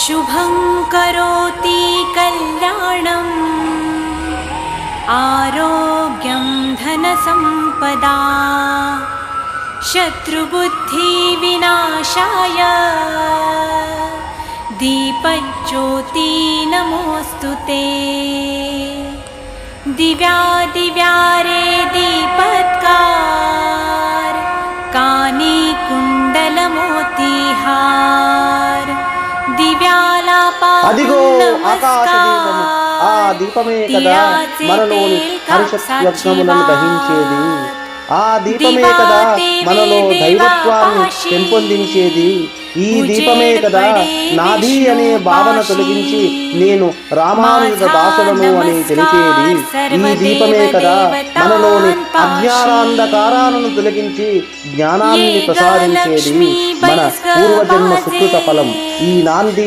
शुभं करोति कल्याणम् आरोग्यं धनसम्पदा शत्रुबुद्धिविनाशाय दीपज्योति नमोऽस्तुते। दिव्यादिव्यारे दीपत्कार कानी कुण्डलमोतिहार అదిగో ఆకాశ దీపము. ఆ దీపమే కదా మనలోని హర్షయజ్ఞములను దహించేది. ఆ దీపమే కదా మనలో దైవత్వాన్ని పెంపొందించేది. ఈ దీపమే కదా నాది అనే భావన తొలగించి నేను రామానుజ దాసులను అని తెలిసేది. ఈ దీపమే కదా మనలోని అజ్ఞానాంధకారాలను తొలగించి జ్ఞానాన్ని ప్రసాదించేది. మన పూర్వజన్మ సుకృత ఫలం ఈ నాంది